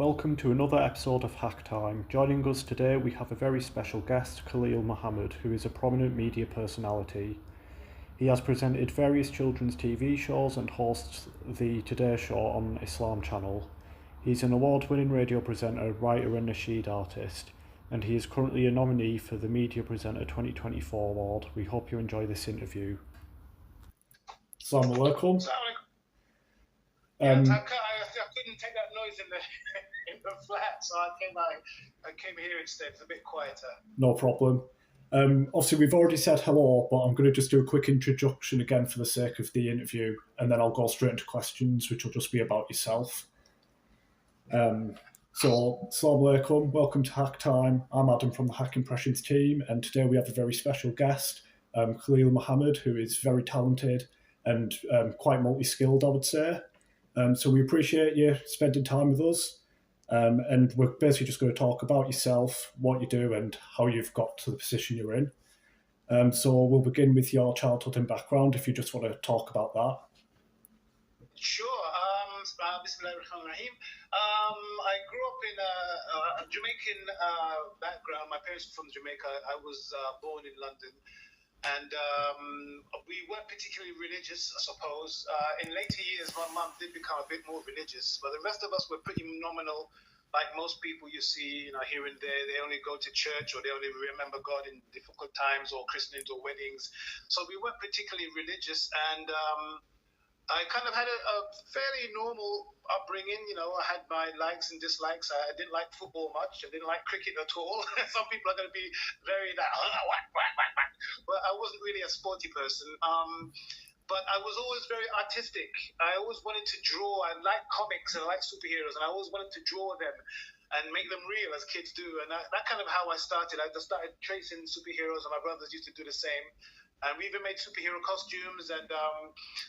Welcome to another episode of Hack Time. Joining us today, we have a very special guest, Khaleel Muhammad, who is a prominent media personality. He has presented various children's TV shows and hosts the Today Show on Islam Channel. He's an award-winning radio presenter, writer and nasheed artist, and he is currently a nominee for the Media Presenter 2024 award. We hope you enjoy this interview. Assalamu alaikum. I couldn't take that noise in the flat, so I came here instead. It's a bit quieter. No problem. Obviously, we've already said hello, but I'm going to just do a quick introduction again for the sake of the interview, and then I'll go straight into questions, which will just be about yourself. So, Assalamu alaikum, welcome to Hack Time. I'm Adam from the Hack Impressions team, and today we have a very special guest, Khaleel Muhammad, who is very talented and quite multi-skilled, I would say. So we appreciate you spending time with us. And we're basically just going to talk about yourself, what you do, and how you've got to the position you're in. So we'll begin with your childhood and background, if you just want to talk about that. Sure. Bismillahirrahmanirrahim. I grew up in a Jamaican background. My parents were from Jamaica. I was born in London. And we weren't particularly religious, I suppose. In later years, my mum did become a bit more religious, but the rest of us were pretty nominal. Like most people you see, here and there, they only go to church or they only remember God in difficult times or christenings or weddings. So we weren't particularly religious, and I kind of had a fairly normal upbringing. I had my likes and dislikes. I didn't like football much. I didn't like cricket at all. Some people are going to be very like, whack. But I wasn't really a sporty person. But I was always very artistic. I always wanted to draw. I liked comics and I liked superheroes, and I always wanted to draw them and make them real as kids do. And that kind of how I started. I just started tracing superheroes, and my brothers used to do the same. And we even made superhero costumes, and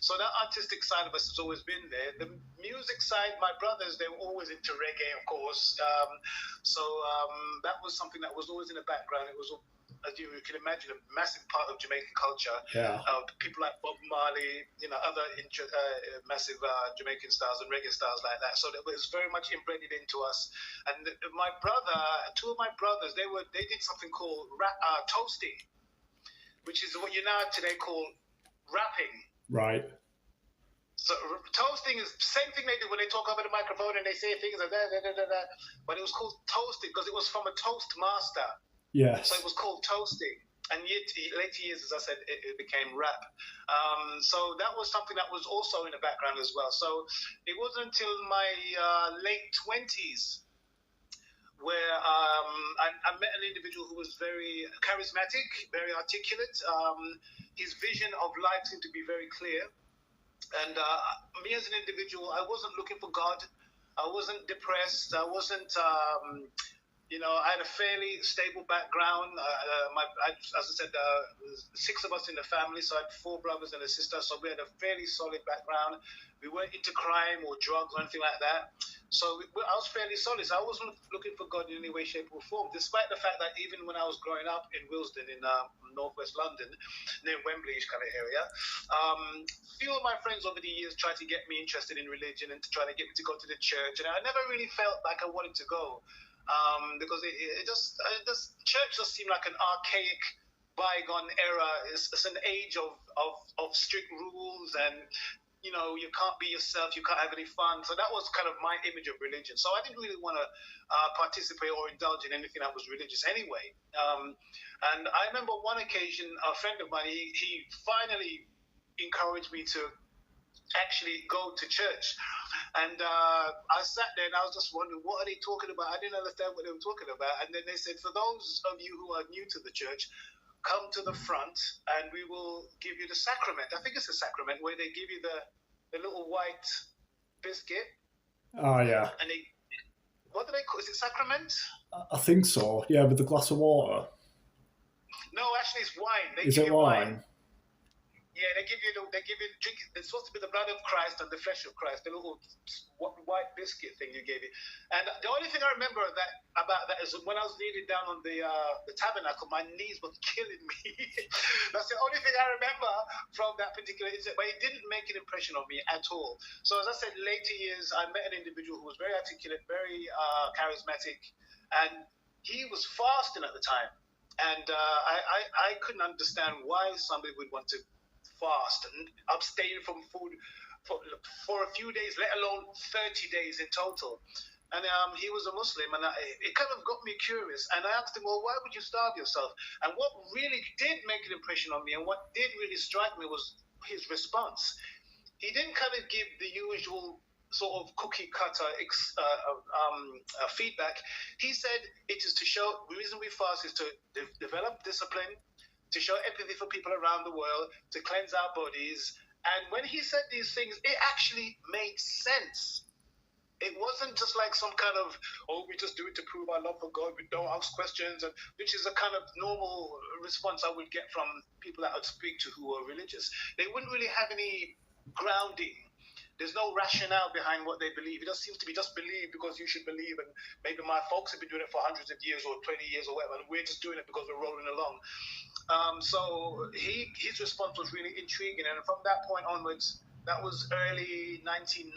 so that artistic side of us has always been there. The music side, my brothers, they were always into reggae, of course. So that was something that was always in the background. It was, as you can imagine, a massive part of Jamaican culture. Yeah. People like Bob Marley, other massive Jamaican styles and reggae styles like that. So it was very much embedded into us. And two of my brothers, they did something called toasting, which is what you now today call rapping. Right. So toasting is the same thing they do when they talk over the microphone and they say things like that. But it was called toasting because it was from a toast master. Yes. So it was called toasting. And yet, later years, as I said, it became rap. So that was something that was also in the background as well. So it wasn't until my late 20s where I met an individual who was very charismatic, very articulate. His vision of life seemed to be very clear. And me as an individual, I wasn't looking for God. I wasn't depressed. I wasn't, I had a fairly stable background. As I said, six of us in the family, so I had four brothers and a sister, so we had a fairly solid background. We weren't into crime or drugs or anything like that. So I was fairly solid. So I wasn't looking for God in any way, shape, or form, despite the fact that even when I was growing up in Willesden in northwest London, near Wembley-ish kind of area, few of my friends over the years tried to get me interested in religion and to try to get me to go to the church. And I never really felt like I wanted to go because church just seemed like an archaic, bygone era. It's an age of strict rules and you can't be yourself, you can't have any fun. So that was kind of my image of religion. So I didn't really want to participate or indulge in anything that was religious anyway. And I remember one occasion, a friend of mine, he finally encouraged me to actually go to church. And I sat there and I was just wondering, what are they talking about? I didn't understand what they were talking about. And then they said, for those of you who are new to the church, come to the front and we will give you the sacrament. I think it's a sacrament where they give you the little white biscuit. Oh, yeah. And what do they call it? Is it sacrament? I think so, yeah, with the glass of water. No, actually it's wine. Is it wine? Yeah, they give you drink. It's supposed to be the blood of Christ and the flesh of Christ. The little white biscuit thing you gave it. And the only thing I remember about that is when I was kneeling down on the tabernacle, my knees were killing me. That's the only thing I remember from that particular incident. But it didn't make an impression on me at all. So as I said, later years, I met an individual who was very articulate, very charismatic, and he was fasting at the time. And I couldn't understand why somebody would want to fast and abstain from food for a few days, let alone 30 days in total. And he was a Muslim, and it kind of got me curious. And I asked him, well, why would you starve yourself? And what really did make an impression on me, and what did really strike me, was his response. He didn't kind of give the usual sort of cookie cutter feedback. He said it is to show, the reason we fast is to develop discipline, to show empathy for people around the world, to cleanse our bodies. And when he said these things, it actually made sense. It wasn't just like some kind of, oh, we just do it to prove our love for God, we don't ask questions, which is a kind of normal response I would get from people that I would speak to who are religious. They wouldn't really have any grounding. There's no rationale behind what they believe. It just seems to be just believe because you should believe, and maybe my folks have been doing it for hundreds of years or 20 years or whatever, and we're just doing it because we're rolling along. So his response was really intriguing, and from that point onwards, that was early 1990.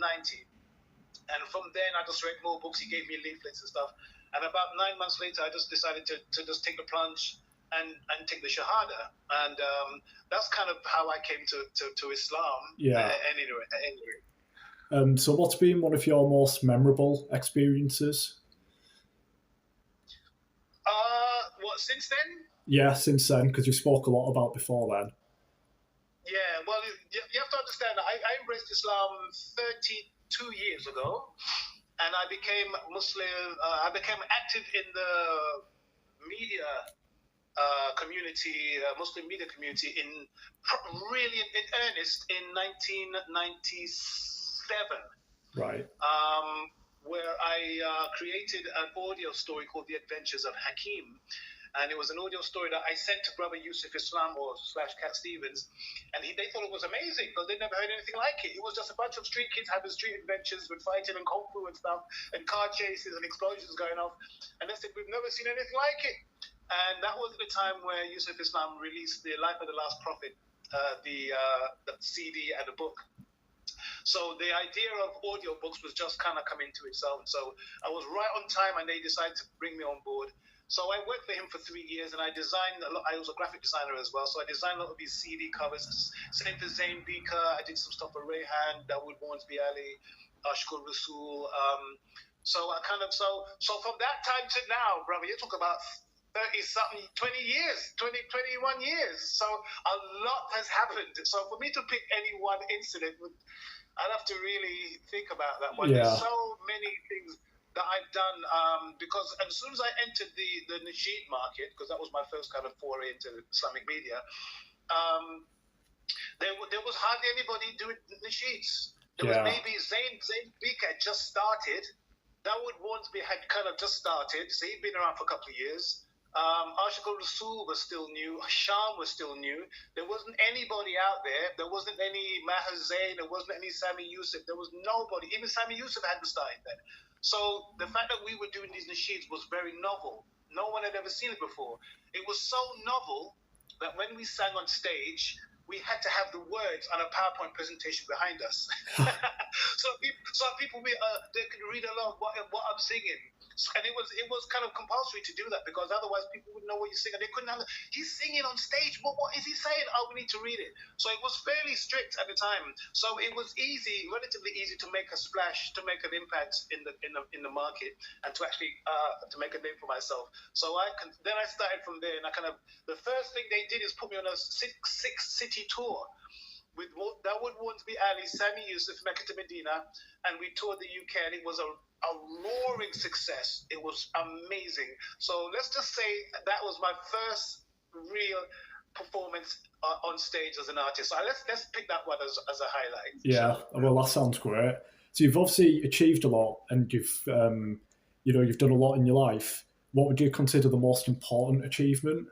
And from then, I just read more books. He gave me leaflets and stuff. And about 9 months later, I just decided to just take the plunge and take the Shahada. And that's kind of how I came to Islam. Yeah. Anyway. So what's been one of your most memorable experiences? What, since then? Yeah, since then, because you spoke a lot about before then. Yeah, well, you have to understand, I embraced Islam 32 years ago, and I became Muslim. I became active in the media community, Muslim media community, really in earnest in 1997. Right. Where I created an audio story called The Adventures of Hakim. And it was an audio story that I sent to Brother Yusuf Islam or / Cat Stevens, and they thought it was amazing because they'd never heard anything like it. It was just a bunch of street kids having street adventures with fighting and kung fu and stuff, and car chases and explosions going off. And they said, we've never seen anything like it. And that was the time where Yusuf Islam released The Life of the Last Prophet, the CD and the book. So the idea of audiobooks was just kind of coming to itself. So I was right on time, and they decided to bring me on board. So I worked for him for 3 years, and I designed a lot. I was a graphic designer as well, so I designed a lot of these CD covers. Same for Zayn Beaker. I did some stuff for Rayhan, Dawood Hornsby Ali, Ashkur Rasul. So I kind of so from that time to now, brother, you talk about 30-something, 20 years, 21 years. So a lot has happened. So for me to pick any one incident, I'd have to really think about that one. Yeah. There's so many things that I've done, because as soon as I entered the nasheed market, because that was my first kind of foray into Islamic media, there was hardly anybody doing nasheeds. There was maybe Zayn Beaker had just started. Dawood Hornsby had kind of just started, so he'd been around for a couple of years. Ashkur Rasul was still new. Sham was still new. There wasn't anybody out there. There wasn't any Maher Zain. There wasn't any Sami Yusuf. There was nobody. Even Sami Yusuf hadn't started then. So the fact that we were doing these nasheeds was very novel. No one had ever seen it before. It was so novel that when we sang on stage, we had to have the words on a PowerPoint presentation behind us. so people they could read along what I'm singing. And it was kind of compulsory to do that, because otherwise people wouldn't know what you're singing. They couldn't he's singing on stage. What is he saying? Oh, we need to read it. So it was fairly strict at the time. So it was relatively easy to make a splash, to make an impact in the market, and to actually to make a name for myself. So then I started from there, and the first thing they did is put me on a six-city tour with Dawood Hornsby Ali, Sami Yusuf, Mecca to Medina, and we toured the UK, and it was a roaring success. It was amazing. So let's just say that was my first real performance on stage as an artist. So let's pick that one as a highlight. Yeah, well, that sounds great. So you've obviously achieved a lot, and you've done a lot in your life. What would you consider the most important achievement?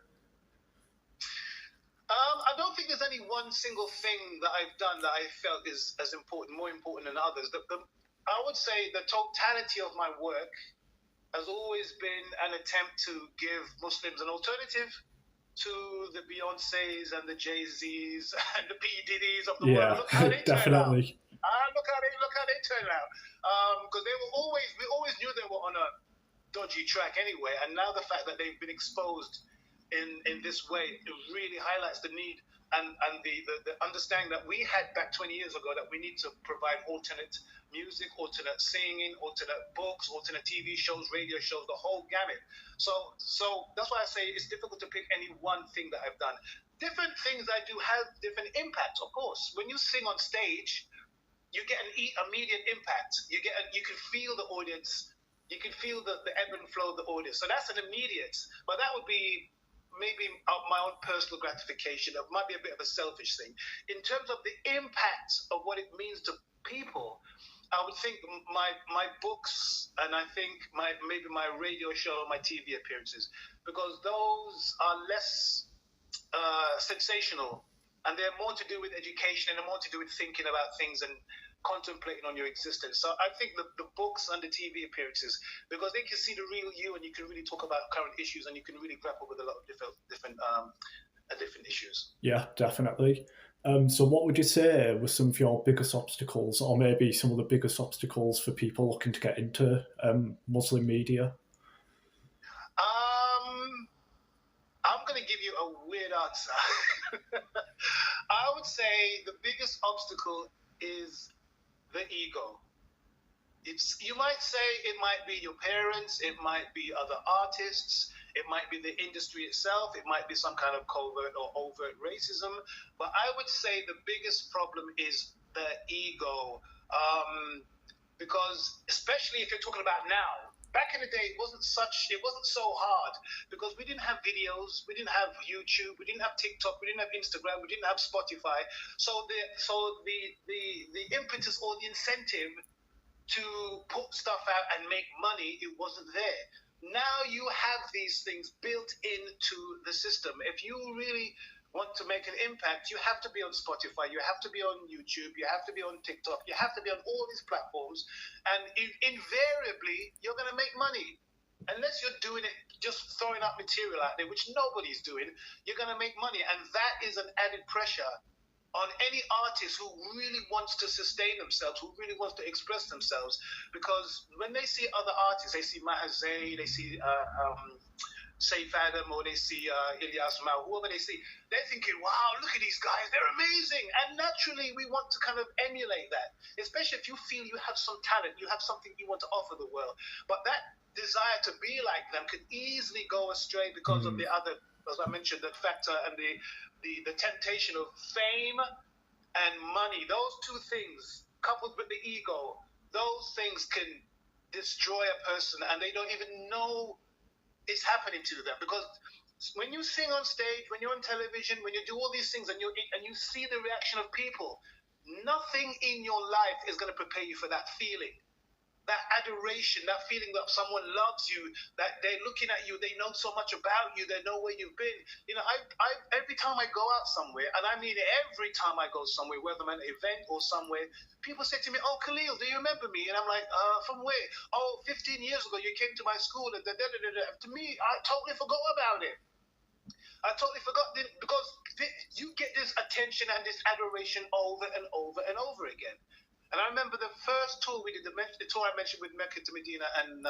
I don't think there's any one single thing that I've done that I felt is as important, more important than others. I would say the totality of my work has always been an attempt to give Muslims an alternative to the Beyoncés and the Jay-Z's and the P. Diddy's of the world. Look how they turn out. Definitely. Look how they turn out. Because we always knew they were on a dodgy track anyway, and now the fact that they've been exposed in this way, it really highlights the need and the understanding that we had back 20 years ago, that we need to provide alternate music, alternate singing, alternate books, alternate TV shows, radio shows, the whole gamut. So that's why I say it's difficult to pick any one thing that I've done. Different things I do have different impacts, of course. When you sing on stage, you get an immediate impact. You can feel the audience. You can feel the ebb and flow of the audience. So that's an immediate. But that would be maybe my own personal gratification. That might be a bit of a selfish thing. In terms of the impact of what it means to people, I would think my books, and I think maybe my radio show, my TV appearances, because those are less sensational, and they're more to do with education and they're more to do with thinking about things and contemplating on your existence. So I think the books and the TV appearances, because they can see the real you, and you can really talk about current issues, and you can really grapple with a lot of different issues. Yeah, definitely. So what would you say were some of your biggest obstacles, or maybe some of the biggest obstacles for people looking to get into Muslim media? I'm going to give you a weird answer. I would say the biggest obstacle is the ego. You might say it might be your parents, it might be other artists, it might be the industry itself, it might be some kind of covert or overt racism, but I would say the biggest problem is the ego. Because especially if you're talking about now, back in the day, it wasn't so hard, because we didn't have videos, we didn't have YouTube, we didn't have TikTok, we didn't have Instagram, we didn't have Spotify. So the impetus or the incentive to put stuff out and make money, it wasn't there. Now you have these things built into the system. If you really want to make an impact, you have to be on Spotify, you have to be on YouTube, you have to be on TikTok, you have to be on all these platforms, and invariably you're going to make money. Unless you're doing it, just throwing out material out there, which nobody's doing, you're going to make money. And that is an added pressure on any artist who really wants to sustain themselves, who really wants to express themselves. Because when they see other artists, they see Mahazay, they see Saif Adam, or they see Ilyas Mao, whoever they see, they're thinking, wow, look at these guys, they're amazing. And naturally, we want to kind of emulate that, especially if you feel you have some talent, you have something you want to offer the world. But that desire to be like them could easily go astray because of the other, as I mentioned, the factor and the temptation of fame and money. Those two things, coupled with the ego, those things can destroy a person, and they don't even know it's happening to them. Because when you sing on stage, when you're on television, when you do all these things, and you see the reaction of people, nothing in your life is going to prepare you for that feeling. That adoration, that feeling that someone loves you, that they're looking at you, they know so much about you, they know where you've been. You know, I every time I go out somewhere, and I mean every time I go somewhere, whether I'm at an event or somewhere, people say to me, "Oh, Khaleel, do you remember me?" And I'm like, "From where?" "Oh, 15 years ago, you came to my school." And to me, I totally forgot about it. I totally forgot because you get this attention and this adoration over and over and over again. And I remember the first tour we did, the tour I mentioned with Mecca to Medina and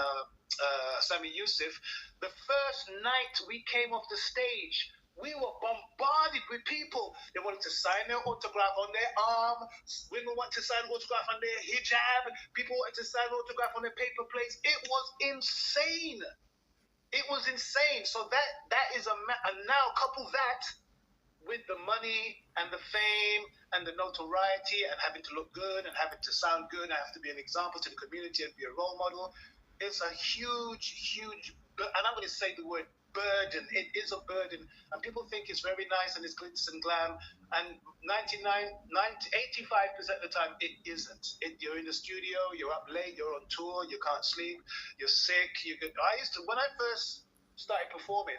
Sami Yusuf, the first night we came off the stage, we were bombarded with people. They wanted to sign their autograph on their arm. Women wanted to sign autograph on their hijab. People wanted to sign autograph on their paper plates. It was insane. It was insane. So that is and now couple that with the money and the fame and the notoriety and having to look good and having to sound good and have to be an example to the community and be a role model, it's a huge, and I'm going to say the word burden. It is a burden, and people think it's very nice and it's glitz and glam, and 85% of the time it isn't. You're in the studio, you're up late, you're on tour, you can't sleep, you're sick. When I first started performing,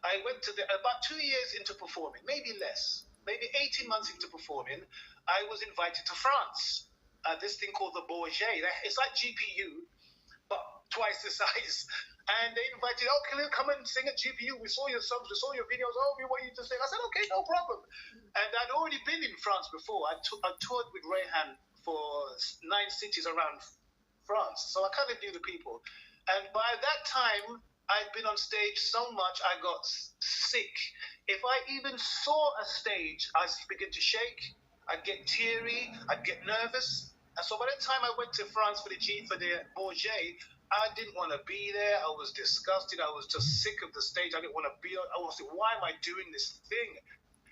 I went to about 2 years into performing, maybe less. maybe 18 months into performing, I was invited to France. This thing called the Bourget. It's like GPU, but twice the size. And they invited, oh, Khaleel, come and sing at GPU. We saw your songs, we saw your videos. Oh, we want you to sing. I said, okay, no problem. And I'd already been in France before. I toured with Rayhan for 9 cities around France. So I kind of knew the people. And by that time, I'd been on stage so much, I got sick. If I even saw a stage, I'd begin to shake. I'd get teary. I'd get nervous. And so by the time I went to France for the Bourget, I didn't want to be there. I was disgusted. I was just sick of the stage. I didn't want to be. I was like, why am I doing this thing?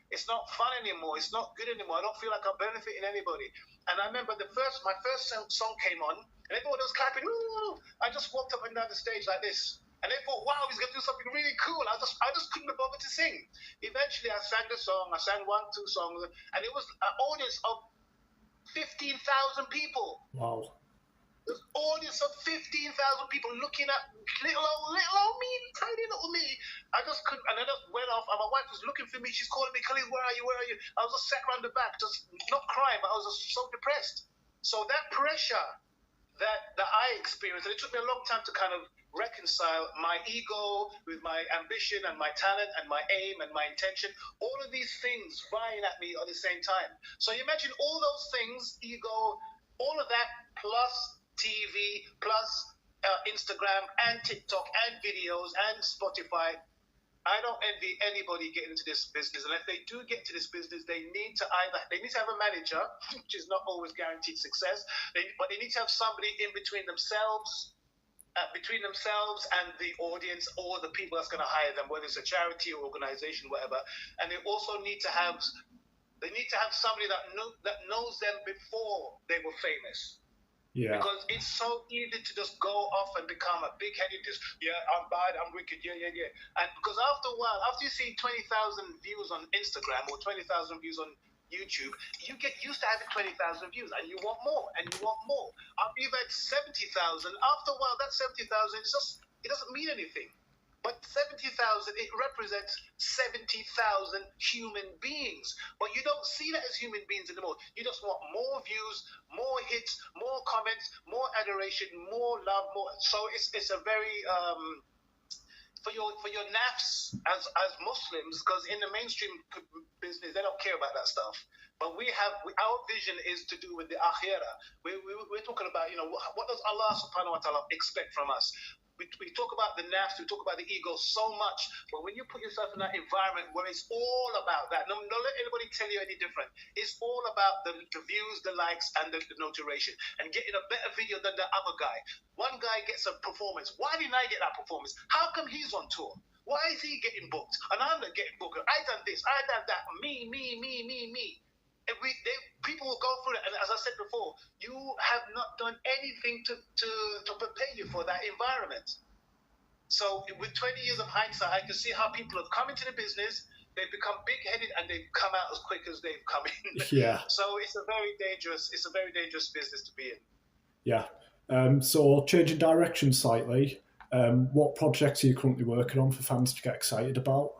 It's not fun anymore. It's not good anymore. I don't feel like I'm benefiting anybody. And I remember my first song came on, and everyone was clapping. Ooh! I just walked up and down the stage like this. And they thought, wow, he's going to do something really cool. I just couldn't be bothered to sing. Eventually, I sang the song. I sang 1, 2 songs. And it was an audience of 15,000 people. Wow. An audience of 15,000 people looking at little old me, tiny little me. I just couldn't, and I just went off, and my wife was looking for me. She's calling me, Khaleel, where are you? Where are you? I was just sat around the back, just not crying, but I was just so depressed. So that pressure that I experienced, and it took me a long time to kind of reconcile my ego with my ambition and my talent and my aim and my intention, all of these things vying at me at the same time. So you imagine all those things, ego, all of that, plus TV, plus Instagram and TikTok and videos and Spotify. I don't envy anybody getting into this business, and if they do get into this business, they need to have a manager, which is not always guaranteed success, but they need to have somebody in between themselves and the audience or the people that's going to hire them, whether it's a charity or organization, whatever. And they also need to have somebody that knows them before they were famous. Yeah. Because it's so easy to just go off and become a big-headed, I'm bad, I'm wicked, yeah. And because after a while, after you see 20,000 views on Instagram or 20,000 views on YouTube, you get used to having 20,000 views, and you want more, and you want more. After you've had 70,000, after a while, that 70,000, it doesn't mean anything. But 70,000, it represents 70,000 human beings. But you don't see that as human beings anymore. You just want more views, more hits, more comments, more adoration, more love, more. So it's a very for your nafs as Muslims, because in the mainstream business they don't care about that stuff. But our vision is to do with the akhirah. We're talking about, what does Allah subhanahu wa ta'ala expect from us? We talk about the nafs, we talk about the ego so much, but when you put yourself in that environment where it's all about that, don't let anybody tell you any different. It's all about the views, the likes, and the notoriation, and getting a better video than the other guy. One guy gets a performance. Why didn't I get that performance? How come he's on tour? Why is he getting booked? And I'm not getting booked. I done this, I done that. Me. People will go through it, and as I said before, you have not done anything to prepare you for that environment. So with 20 years of hindsight, I can see how people have come into the business, they've become big-headed, and they've come out as quick as they've come in. Yeah. So it's a very dangerous business to be in. Yeah. So changing direction slightly, what projects are you currently working on for fans to get excited about?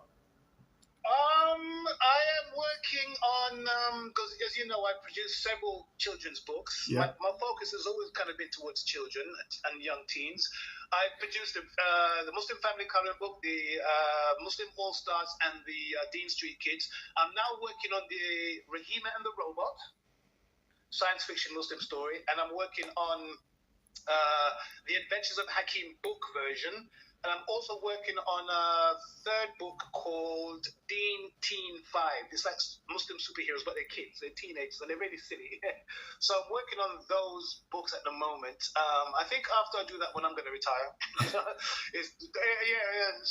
I am working on, because as you know, I produce several children's books. Yeah. My focus has always kind of been towards children and young teens. I produced the Muslim Family Coloring book, the Muslim All Stars, and the Dean Street Kids. I'm now working on the Rahima and the Robot, science fiction Muslim story, and I'm working on the Adventures of Hakim book version. And I'm also working on a third book called Dean Teen 5. It's like Muslim superheroes, but they're kids, they're teenagers, and they're really silly. So I'm working on those books at the moment. I think after I do that one, I'm going to retire. It's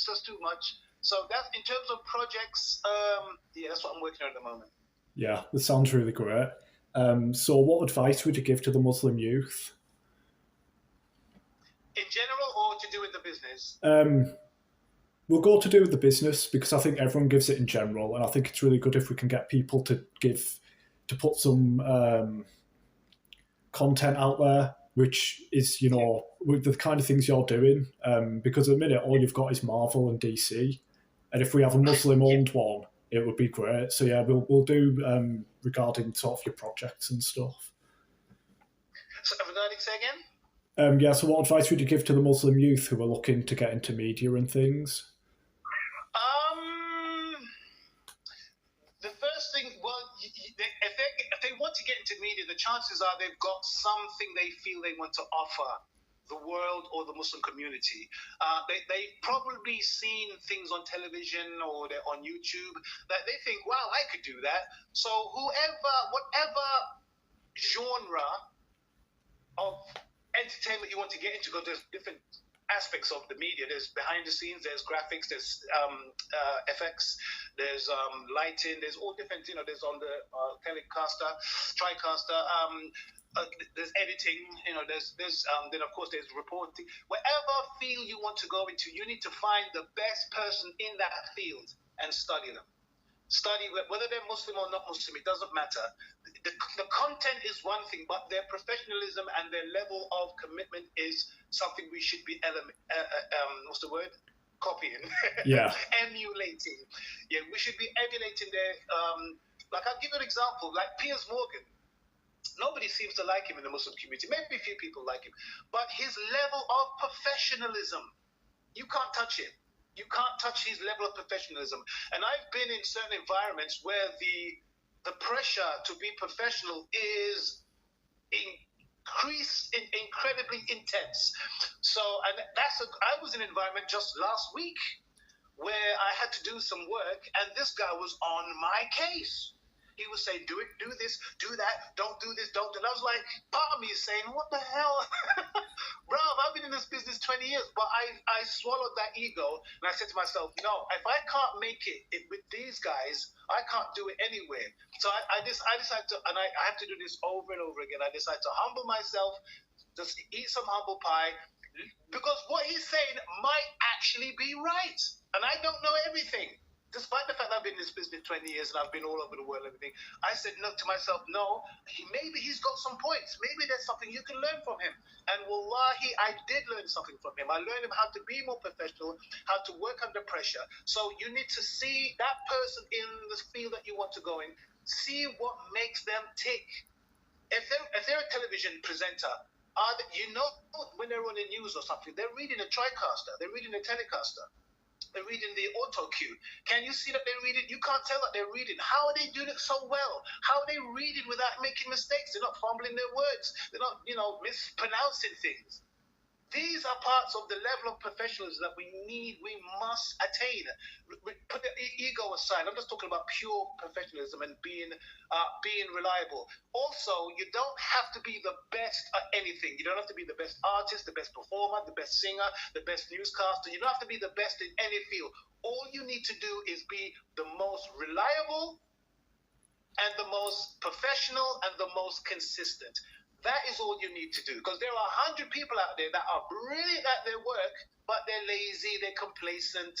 just too much. So that's in terms of projects. That's what I'm working on at the moment. Yeah, that sounds really great. So what advice would you give to the Muslim youth? In general, or to do with the business? We'll go to do with the business, because I think everyone gives it in general, and I think it's really good if we can get people to put some content out there, which is, with the kind of things you're doing, because at the minute all you've got is Marvel and DC, and if we have a Muslim-owned one, it would be great. So yeah, we'll do regarding sort of your projects and stuff. So, regarding, say again? Yeah, so what advice would you give to the Muslim youth who are looking to get into media and things? The first thing, well, if they want to get into media, the chances are they've got something they feel they want to offer the world or the Muslim community. They've probably seen things on television or they're on YouTube that they think, wow, I could do that. So whatever genre of entertainment you want to get into, because there's different aspects of the media. There's behind the scenes, there's graphics, there's FX, there's lighting, there's all different, there's on the telecaster, TriCaster, there's editing, there's then of course there's reporting. Whatever field you want to go into, you need to find the best person in that field and study them. Study whether they're Muslim or not Muslim, it doesn't matter. The content is one thing, but their professionalism and their level of commitment is something we should be what's the word? Copying. Yeah. Emulating. Yeah, we should be emulating their like I'll give you an example, like Piers Morgan. Nobody seems to like him in the Muslim community. Maybe a few people like him, but his level of professionalism, you can't touch it. You can't touch his level of professionalism. And I've been in certain environments where the pressure to be professional is incredibly intense. So, and I was in an environment just last week where I had to do some work, and this guy was on my case. He would say, do it, do this, do that, don't do this, don't do that. And I was like, part of me is saying, what the hell? Bruv, I've been in this business 20 years, but I swallowed that ego, and I said to myself, no, if I can't make it with these guys, I can't do it anywhere. So I decided to, and I have to do this over and over again, I decided to humble myself, just eat some humble pie, because what he's saying might actually be right, and I don't know everything. Despite the fact that I've been in this business 20 years and I've been all over the world and everything, I said no to myself, no, maybe he's got some points. Maybe there's something you can learn from him. And wallahi, I did learn something from him. I learned him how to be more professional, how to work under pressure. So you need to see that person in the field that you want to go in, see what makes them tick. If they're a television presenter, when they're on the news or something, they're reading a TriCaster, they're reading a Telecaster. They're reading the auto cue. Can you see that they're reading? You can't tell that they're reading. How are they doing it so well? How are they reading without making mistakes? They're not fumbling their words. They're not, mispronouncing things. These are parts of the level of professionalism that we must attain. Put the ego aside. I'm just talking about pure professionalism and being reliable. Also, you don't have to be the best at anything. You don't have to be the best artist, the best performer, the best singer, the best newscaster. You don't have to be the best in any field. All you need to do is be the most reliable and the most professional and the most consistent. That is all you need to do, because there are 100 people out there that are brilliant at their work, but they're lazy, they're complacent,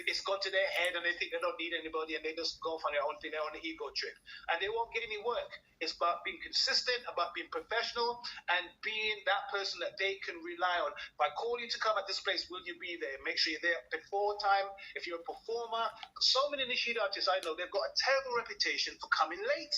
it's gone to their head and they think they don't need anybody and they just go off on their own thing, they're on an ego trip. And they won't get any work. It's about being consistent, about being professional, and being that person that they can rely on. If I call you to come at this place, will you be there? Make sure you're there before time. If you're a performer, so many Nasheed artists I know, they've got a terrible reputation for coming late.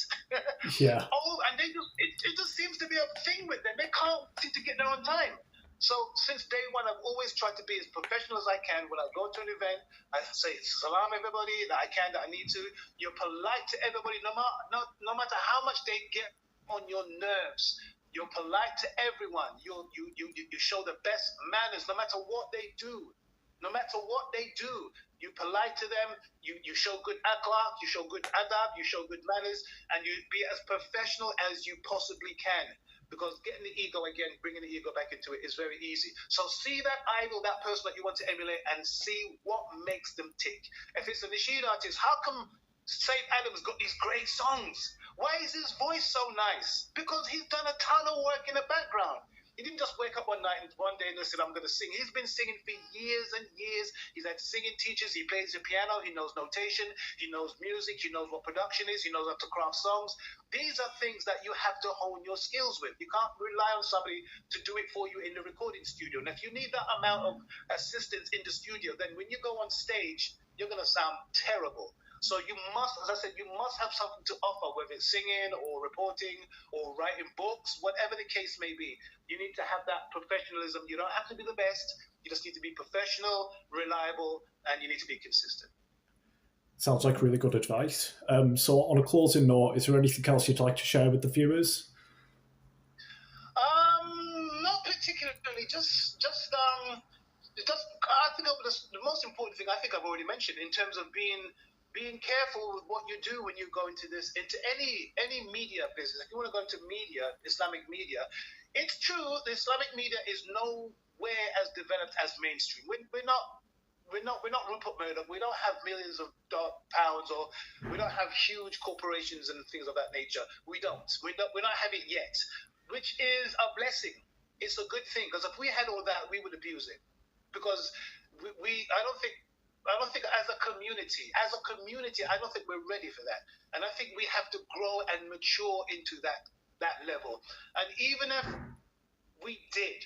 Yeah. And they it just seems to be a thing with them. They can't seem to get there on time. So since day one, I've always tried to be as professional as I can. When I go to an event, I say salam everybody that I can, that I need to. You're polite to everybody, no matter how much they get on your nerves. You're polite to everyone. You show the best manners, no matter what they do. No matter what they do, you're polite to them. You show good akhlaq, you show good adab, you show good manners, and you be as professional as you possibly can. Because getting the ego again, bringing the ego back into it is very easy. So see that idol, that person that you want to emulate, and see what makes them tick. If it's a Nasheed artist, how come Saint Adam's got these great songs? Why is his voice so nice? Because he's done a ton of work in the background. He didn't just wake up one night and one day and said, I'm going to sing. He's been singing for years and years. He's had singing teachers. He plays the piano. He knows notation. He knows music. He knows what production is. He knows how to craft songs. These are things that you have to hone your skills with. You can't rely on somebody to do it for you in the recording studio. And if you need that amount of assistance in the studio, then when you go on stage, you're going to sound terrible. So you must, as I said, you must have something to offer, whether it's singing or reporting or writing books, whatever the case may be. You need to have that professionalism. You don't have to be the best. You just need to be professional, reliable, and you need to be consistent. Sounds like really good advice. So on a closing note, is there anything else you'd like to share with the viewers? Not particularly. I think the most important thing I think I've already mentioned in terms of being careful with what you do when you go into any media business. If you want to go into media, Islamic media, it's true the Islamic media is nowhere as developed as mainstream. We're not Rupert Murdoch. We don't have millions of pounds, or we don't have huge corporations and things of that nature. We're not having it yet, which is a blessing. It's a good thing, because if we had all that, we would abuse it. Because I don't think as a community, I don't think we're ready for that. And I think we have to grow and mature into that level. And even if we did,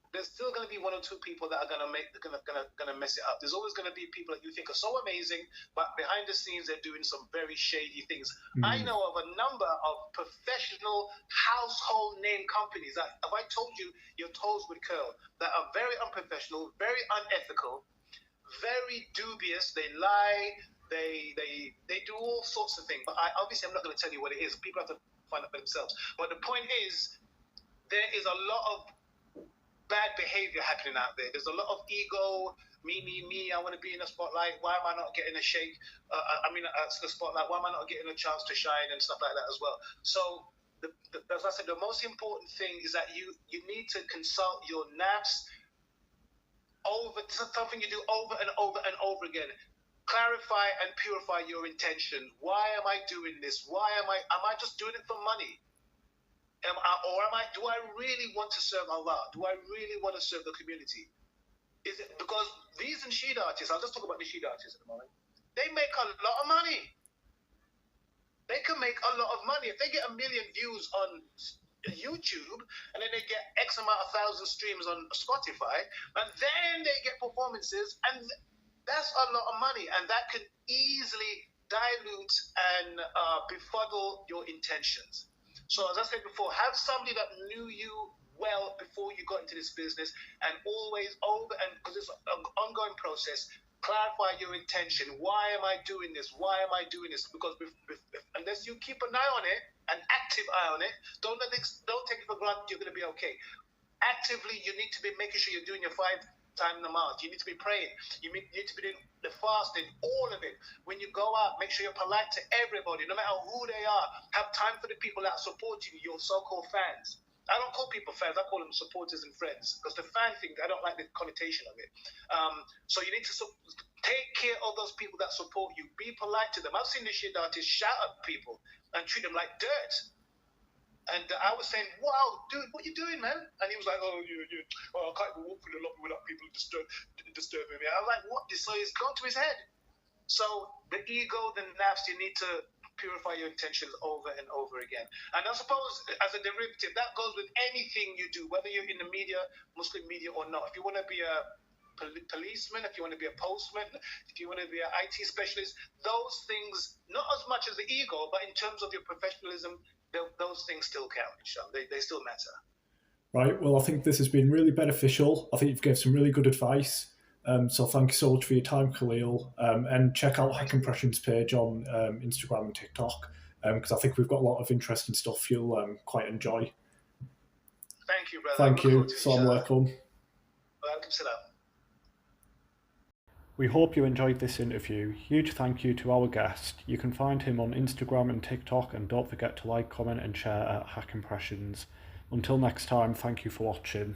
there's still going to be one or two people that are going to mess it up. There's always going to be people that you think are so amazing, but behind the scenes they're doing some very shady things. I know of a number of professional household name companies that, if I told you, your toes would curl, that are very unprofessional, very unethical, very dubious. They lie, they do all sorts of things. But obviously I'm not going to tell you what it is. People have to find out for themselves. But the point is, there is a lot of bad behavior happening out there. There's a lot of ego, me, I want to be in the spotlight. Why am I not getting a shake? The spotlight. Why am I not getting a chance to shine and stuff like that as well? So, as I said, the most important thing is that you need to consult your nafs over something you do over and over and over again. Clarify and purify your intention. Why am I doing this? Am I just doing it for money? Do I really want to serve Allah? Do I really want to serve the community? Is it because these Nasheed artists, I'll just talk about Nasheed artists at the moment, they make a lot of money. They can make a lot of money. If they get 1 million views on YouTube, and then they get X amount of thousand streams on Spotify, and then they get performances, and that's a lot of money, and that can easily dilute and befuddle your intentions. So as I said before, have somebody that knew you well before you got into this business, and always because it's an ongoing process, clarify your intention. Why am I doing this? Because unless you keep an eye on it, an active eye on it, don't take it for granted you're going to be okay. Actively, you need to be making sure you're doing your 5 times namaz. You need to be praying. You need to be doing the fasting, all of it. When you go out, make sure you're polite to everybody, no matter who they are. Have time for the people that support you, your so-called fans. I don't call people fans, I call them supporters and friends, because the fan thing, I don't like the connotation of it. So you need to take care of those people that support you. Be polite to them. I've seen this shit artists shout at people and treat them like dirt. And I was saying, wow, dude, what you doing, man? And he was like, I can't even walk through the lobby without people disturbing me. I was like, what? So he's gone to his head. So the ego, the nafs, you need to purify your intentions over and over again. And I suppose as a derivative, that goes with anything you do, whether you're in the media, Muslim media or not. If you want to be a policeman, if you want to be a postman, if you want to be an IT specialist, those things, not as much as the ego, but in terms of your professionalism, those things still count, inshallah. They still matter. Right, well, I think this has been really beneficial. I think you've given some really good advice. So thank you so much for your time, Khaleel. And check out Hack Impressions page on Instagram and TikTok, because I think we've got a lot of interesting stuff you'll quite enjoy. Thank you, brother. Thank you. Assalamu alaikum. Walaikum salam. We hope you enjoyed this interview. Huge thank you to our guest. You can find him on Instagram and TikTok, and don't forget to like, comment and share at Hack Impressions. Until next time, thank you for watching.